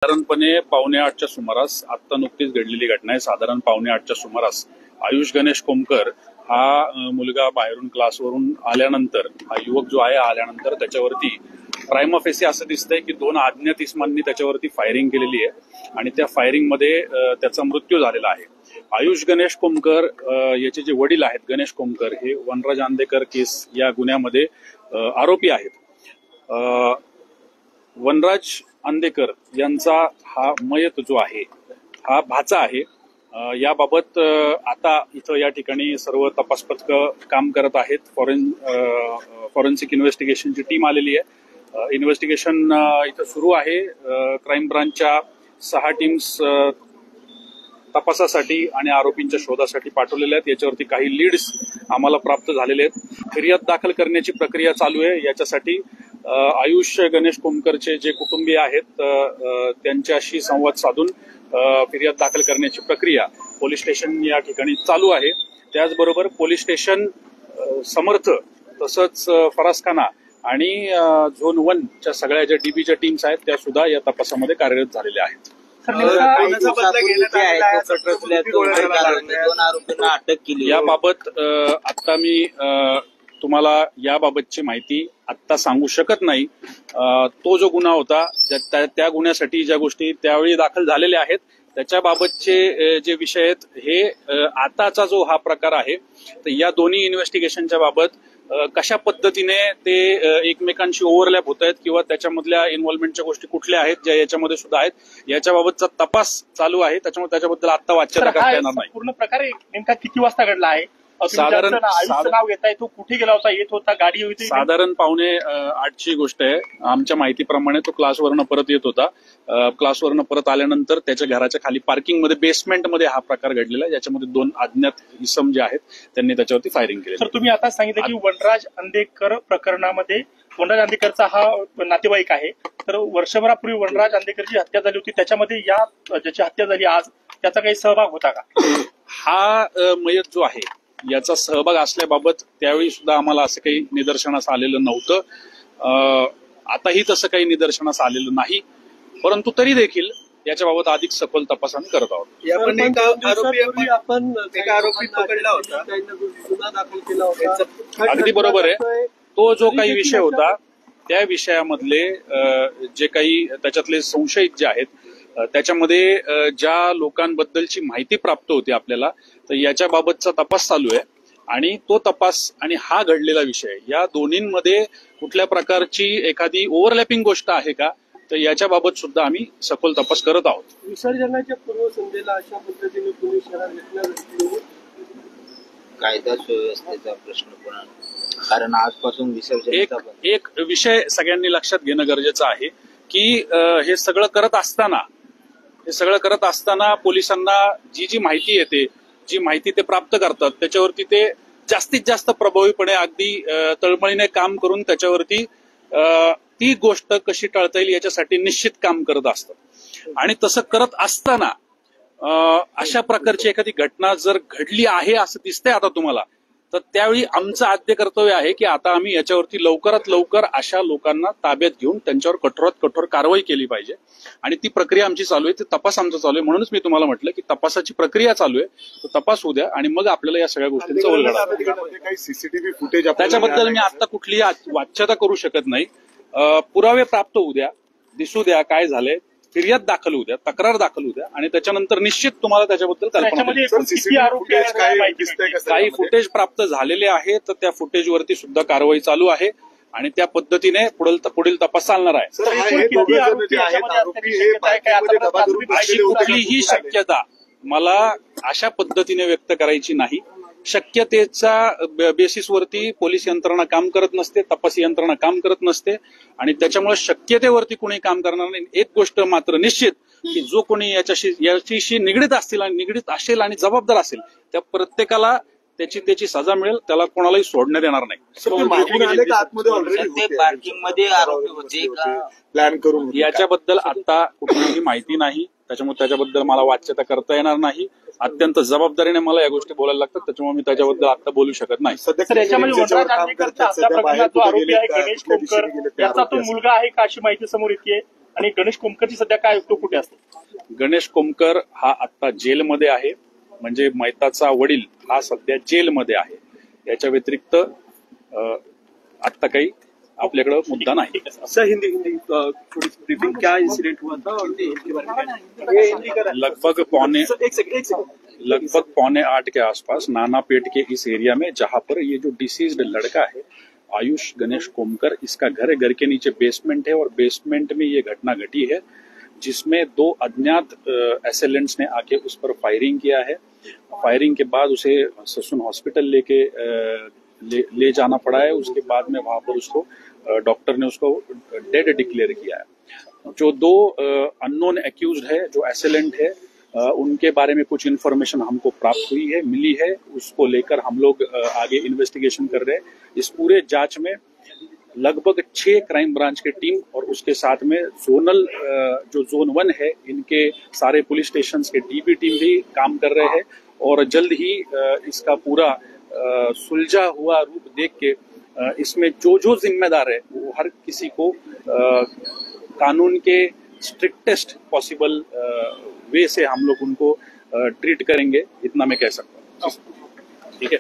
साधारणपणे 7:45च्या सुमारास आत्ता नुकतीच घडलेली घटना आहे। साधारण 7:45च्या सुमारास आयुष गणेश कोमकर हा मुलगा बाहेरून क्लासवरून आल्यानंतर हा युवक जो आहे आल्यानंतर त्याच्यावरती प्राइमा फेसी असं दिसतंय की 2 अज्ञात इसमांनी त्याच्यावरती फायरिंग केलेली आहे आणि त्या फायरिंग मध्ये त्याचा मृत्यू झालेला आहे। आयुष गणेश कोमकर याचे जे वडील आहेत गणेश कोमकर हे वनराज अंदेकर केस या गुन्ह्यामध्ये आरोपी आहेत। वनराज अंदेकर यांचा हा मयत जो आहे हा भाचा आहे। याबाबत आता इथं या ठिकाणी सर्व तपास पथकं काम करत आहेत। फॉरेन्सिक इन्व्हेस्टिगेशनची टीम आलेली आहे। इन्व्हेस्टिगेशन इथं सुरू आहे। क्राईम ब्रांचच्या 6 टीम्स तपासासाठी आणि आरोपींच्या शोधासाठी पाठवलेल्या आहेत। याच्यावरती काही लीड्स आम्हाला प्राप्त झालेले आहेत। फिर्याद दाखल करण्याची प्रक्रिया चालू आहे। याच्यासाठी आयुष गणेश कोमकरचे जे कुटुंबीय आहेत त्यांच्याशी संवाद साधून फिर्याद दाखल करण्याची प्रक्रिया पोलीस स्टेशन या ठिकाणी चालू आहे। त्याचबरोबर पोलीस स्टेशन समर्थ तसंच फरासखाना आणि झोन 1 च्या सगळ्या ज्या डीबीच्या टीम्स आहेत त्या सुद्धा या तपासामध्ये कार्यरत झालेल्या आहेत। याबाबत आता मी तुम्हाला याबाबतची माहिती आत्ता सांगू शकत नाही। तो जो गुन्हा होता त्या गुन्ह्यासाठी ज्या गोष्टी त्यावेळी दाखल झालेल्या आहेत त्याच्याबाबतचे जे विषय आहेत हे आताचा जो हा प्रकार आहे तर या दोन्ही इन्व्हेस्टिगेशनच्या बाबत कशा पद्धतीने ते एकमेकांशी ओव्हरलॅप होत आहेत किंवा त्याच्यामधल्या इन्व्हॉल्वमेंटच्या गोष्टी कुठल्या आहेत ज्या याच्यामध्ये सुद्धा आहेत याच्याबाबतचा तपास चालू आहे। त्याच्यामुळे त्याच्याबद्दल आता वाच्यता करता येणार नाही। पूर्ण प्रकार नेमका किती वाजता घडला आहे? साधारण नाव घेत आहे तो कुठे गेला होता येत होता गाडी होती? साधारण 7:45ची गोष्ट आहे। आमच्या माहितीप्रमाणे तो क्लासवरनं परत येत होता। क्लासवरनं परत आल्यानंतर त्याच्या घराच्या खाली पार्किंगमध्ये बेसमेंटमध्ये हा प्रकार घडलेला आहे ज्याच्यामध्ये 2 अज्ञात इसम जे आहेत त्यांनी त्याच्यावरती फायरिंग केली। सर तुम्ही आता सांगितलं की वनराज अंदेकर प्रकरणामध्ये वनराज अंदेकरचा हा नातेवाईक आहे तर वर्षभरापूर्वी वनराज अंदेकरची हत्या झाली होती त्याच्यामध्ये या ज्याची हत्या झाली आज त्याचा काही सहभाग होता का? हा मयत जो आहे याचा सहभाग असल्याबाबत त्यावेळी सुद्धा आम्हाला असं काही निदर्शनास आलेलं नव्हतं। आताही तसं काही निदर्शनास आलेलं नाही परंतु तरी देखील याच्याबाबत अधिक सखोल तपास आम्ही करत आहोत। आपण एका आरोपी पकडला होता गुन्हा दाखल केला होता। अगदी बरोबर आहे। तो जो काही विषय होता त्या विषयामधले जे काही त्याच्यातले संशयित जे आहेत त्याच्यामध्ये ज्या लोकांबद्दलची माहिती प्राप्त होती आपल्याला तर याच्याबाबतचा तपास चालू आहे आणि तो तपास आणि हा घडलेला विषय या दोन्हींमध्ये कुठल्या प्रकारची एखादी ओव्हरलॅपिंग गोष्ट आहे का तर याच्याबाबत सुद्धा आम्ही सखोल तपास करत आहोत। विसर्जनाच्या पूर्वसंध्येला अशा पद्धतीने पोलीस शहरात घटना कायदा सुव्यवस्थेचा प्रश्न पण कारण आजपासून विसर्जन एक विषय सगळ्यांनी लक्षात घेणं गरजेचं आहे की हे सगळं करत असताना पोलिसांना जी माहिती येते जी माहिती ते प्राप्त करतात त्याच्यावरती ते जास्तीत जास्त प्रभावीपणे अगदी तळमळीने काम करून त्याच्यावरती ती गोष्ट कशी टाळता येईल याच्यासाठी निश्चित काम करत असतात। आणि तसं करत असताना अशा प्रकारची एखादी घटना जर घडली आहे असं दिसतंय आता तुम्हाला तर त्यावेळी आमचं आद्य कर्तव्य आहे की आता आम्ही याच्यावरती लवकरात लवकर अशा लोकांना ताब्यात घेऊन त्यांच्यावर कठोरात कठोर कारवाई केली पाहिजे आणि ती प्रक्रिया आमची चालू आहे। ते तपास आमचा चालू आहे म्हणूनच मी तुम्हाला म्हटलं की तपासाची प्रक्रिया चालू आहे तो तपास होऊ द्या आणि मग आपल्याला या सगळ्या गोष्टींचा उलगडा सीसीटीव्ही फुटेज त्याच्याबद्दल मी आता कुठलीही वाच्यता करू शकत नाही। पुरावे प्राप्त होऊ द्या दिसू द्या काय झालंय फिर्याद दाखल होऊ द्या तक्रार दाखल होऊ द्या आणि त्याच्यानंतर निश्चित तुम्हाला त्याच्याबद्दल काही फुटेज प्राप्त झालेले आहे तर त्या फुटेजवरती सुद्धा कारवाई चालू आहे आणि त्या पद्धतीने पुढील तपास चालणार आहे। अशी कुठलीही शक्यता मला अशा पद्धतीने व्यक्त करायची नाही। शक्यतेच्या बेसिसवरती पोलीस यंत्रणा काम करत नसते तपास यंत्रणा काम करत नसते आणि त्याच्यामुळे शक्यतेवरती कोणी काम करणार नाही। एक गोष्ट मात्र निश्चित की जो कोणी याच्याशी निगडीत असतील आणि निगडीत असेल आणि जबाबदार असेल त्या प्रत्येकाला त्याची सजा मिळेल, त्याला कोणालाही सोडण्यात येणार नाही. पार्किंग मध्ये आरोपी होते का प्लॅन करून याच्याबद्दल आता कुठलीही माहिती नाही, त्याच्यामुळे त्याच्याबद्दल मला वाच्यता करता येणार नाही. अत्यंत जबाबदारीने मला या गोष्टी बोलायला लागतात, त्याच्यामुळे मी त्याच्याबद्दल आता बोलू शकत नाही. तर याच्यामध्ये वनराज अंधेकरच्या हत्या प्रकरणात जो आरोपी आहे गणेश कोमकर याचा तो मुलगा आहे का अशी माहिती समोर येते. आणि गणेश कोमकरची सध्या काय तो कुठे असतो? गणेश कोमकर हा आता जेलमध्ये आहे, म्हणजे मैताचा वडील हा सध्या जेलमध्ये आहे. याच्या व्यतिरिक्त आता काही आपल्याकडे मुद्दा नाही. सर हिंदी थोड़ी ब्रीफिंग, क्या इंसिडेंट हुआ था और इसके बारे में लगभग 7:45 के आसपास नानापेट के इस एरिया में, जहां पर ये जो डिसीज्ड लड़का है आयुष गणेश कोमकर, इसका घर है, घर के नीचे बेसमेंट है और बेसमेंट में ये घटना घटी है, जिसमें 2 अज्ञात एसेलेंट्स ने आके उस पर फायरिंग किया है. फायरिंग के बाद उसे ससुन हॉस्पिटल ले जाना पड़ा है. उसके बाद में वहां पर उसको डॉक्टर ने उसको डेड डिक्लेयर किया है. जो 2 अननोन एक्यूज्ड है, जो एसेलेंट है, उनके बारे में कुछ इन्फॉर्मेशन हमको प्राप्त हुई है, मिली है. उसको लेकर हम लोग आगे इन्वेस्टिगेशन कर रहे हैं. इस पूरे जांच में लगभग 6 क्राइम ब्रांच की टीम और उसके साथ में जोनल जो जोन 1 है, इनके सारे पुलिस स्टेशन के डीबी टीम भी काम कर रहे हैं. और जल्द ही इसका पूरा सुलझा हुआ रूप देख के इसमें जो जिम्मेदार है वो हर किसी को कानून के स्ट्रिक्टेस्ट पॉसिबल वे से हम लोग उनको ट्रीट करेंगे, इतना मैं कह सकता हूँ. ठीक है.